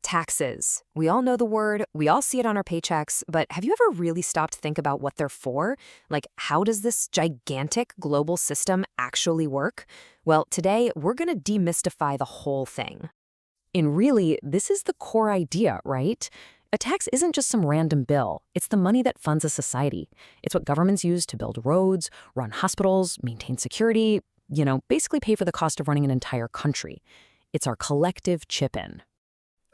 Taxes. We all know the word, we all see it on our paychecks, but have you ever really stopped to think about what they're for? Like, how does this gigantic global system actually work? Well, today we're going to demystify the whole thing. And really, this is the core idea, right? A tax isn't just some random bill. It's the money that funds a society. It's what governments use to build roads, run hospitals, maintain security, basically pay for the cost of running an entire country. It's our collective chip in.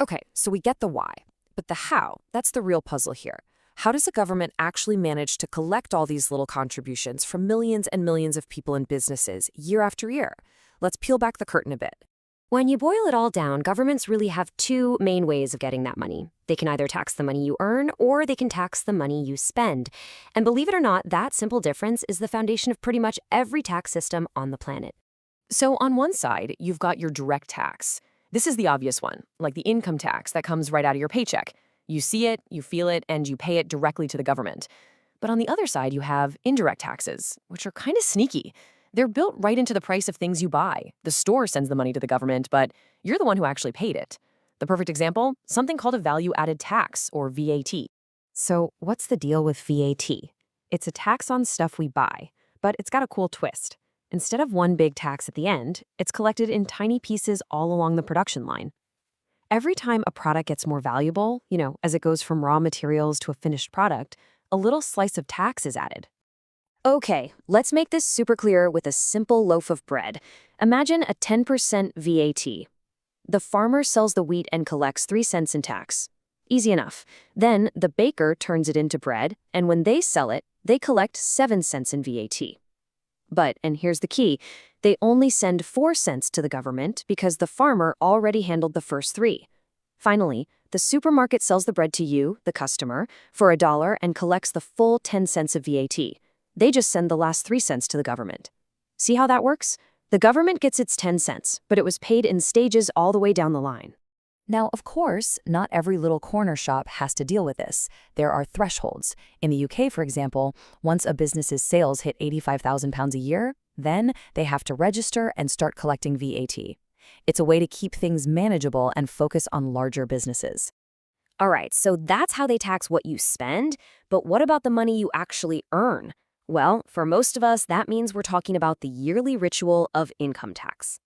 Okay, so we get the why, but the how, that's the real puzzle here. How does a government actually manage to collect all these little contributions from millions and millions of people and businesses year after year? Let's peel back the curtain a bit. When you boil it all down, governments really have two main ways of getting that money. They can either tax the money you earn, or they can tax the money you spend. And believe it or not, that simple difference is the foundation of pretty much every tax system on the planet. So on one side, you've got your direct tax. This is the obvious one, like the income tax that comes right out of your paycheck. You see it, you feel it, and you pay it directly to the government. But on the other side, you have indirect taxes, which are kind of sneaky. They're built right into the price of things you buy. The store sends the money to the government, but you're the one who actually paid it. The perfect example, something called a value-added tax, or VAT. So what's the deal with VAT? It's a tax on stuff we buy, but it's got a cool twist. Instead of one big tax at the end, it's collected in tiny pieces all along the production line. Every time a product gets more valuable, as it goes from raw materials to a finished product, a little slice of tax is added. Okay, let's make this super clear with a simple loaf of bread. Imagine a 10% VAT. The farmer sells the wheat and collects 3 cents in tax. Easy enough. Then the baker turns it into bread, and when they sell it, they collect 7 cents in VAT. But, and here's the key, they only send 4 cents to the government because the farmer already handled the first 3. Finally, the supermarket sells the bread to you, the customer, for $1 and collects the full 10 cents of VAT. They just send the last 3 cents to the government. See how that works? The government gets its 10 cents, but it was paid in stages all the way down the line. Now, of course, not every little corner shop has to deal with this. There are thresholds. In the UK, for example, once a business's sales hit £85,000 a year, then they have to register and start collecting VAT. It's a way to keep things manageable and focus on larger businesses. All right, so that's how they tax what you spend, but what about the money you actually earn? Well, for most of us, that means we're talking about the yearly ritual of income tax.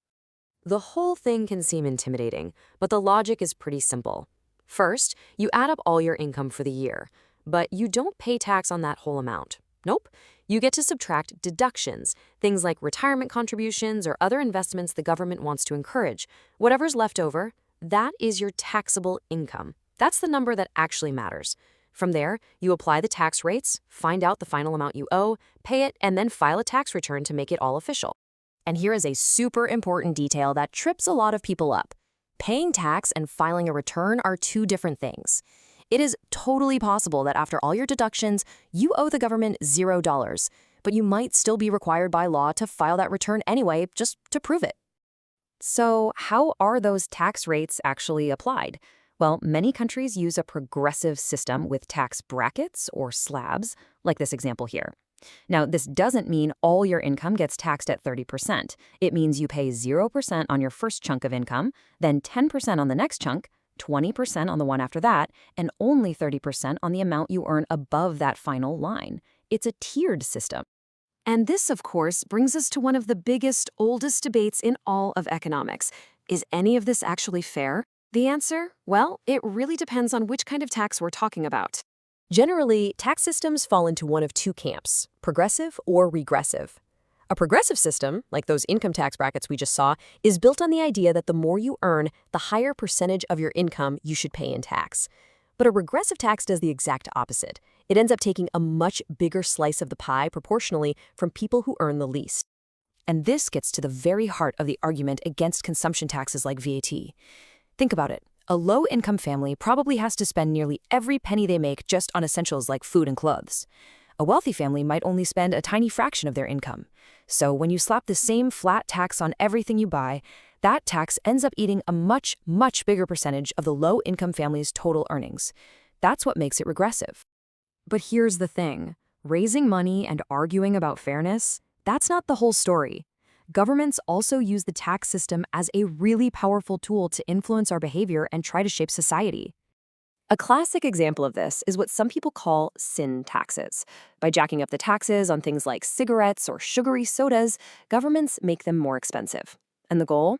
The whole thing can seem intimidating, but the logic is pretty simple. First, you add up all your income for the year, but you don't pay tax on that whole amount. Nope. You get to subtract deductions, things like retirement contributions or other investments the government wants to encourage. Whatever's left over, that is your taxable income. That's the number that actually matters. From there, you apply the tax rates, find out the final amount you owe, pay it, and then file a tax return to make it all official. And here is a super important detail that trips a lot of people up. Paying tax and filing a return are two different things. It is totally possible that after all your deductions, you owe the government $0, but you might still be required by law to file that return anyway, just to prove it. So how are those tax rates actually applied? Well, many countries use a progressive system with tax brackets or slabs, like this example here. Now, this doesn't mean all your income gets taxed at 30%. It means you pay 0% on your first chunk of income, then 10% on the next chunk, 20% on the one after that, and only 30% on the amount you earn above that final line. It's a tiered system. And this, of course, brings us to one of the biggest, oldest debates in all of economics. Is any of this actually fair? The answer? Well, it really depends on which kind of tax we're talking about. Generally, tax systems fall into one of two camps, progressive or regressive. A progressive system, like those income tax brackets we just saw, is built on the idea that the more you earn, the higher percentage of your income you should pay in tax. But a regressive tax does the exact opposite. It ends up taking a much bigger slice of the pie proportionally from people who earn the least. And this gets to the very heart of the argument against consumption taxes like VAT. Think about it. A low-income family probably has to spend nearly every penny they make just on essentials like food and clothes. A wealthy family might only spend a tiny fraction of their income. So when you slap the same flat tax on everything you buy, that tax ends up eating a much, much bigger percentage of the low-income family's total earnings. That's what makes it regressive. But here's the thing. Raising money and arguing about fairness, that's not the whole story. Governments also use the tax system as a really powerful tool to influence our behavior and try to shape society. A classic example of this is what some people call sin taxes. By jacking up the taxes on things like cigarettes or sugary sodas, governments make them more expensive. And the goal?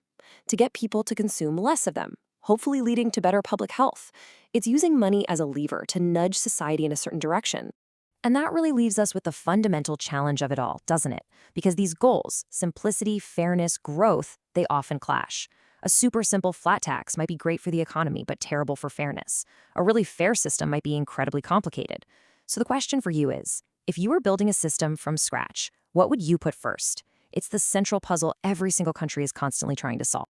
To get people to consume less of them, hopefully leading to better public health. It's using money as a lever to nudge society in a certain direction. And that really leaves us with the fundamental challenge of it all, doesn't it? Because these goals, simplicity, fairness, growth, they often clash. A super simple flat tax might be great for the economy, but terrible for fairness. A really fair system might be incredibly complicated. So the question for you is, if you were building a system from scratch, what would you put first? It's the central puzzle every single country is constantly trying to solve.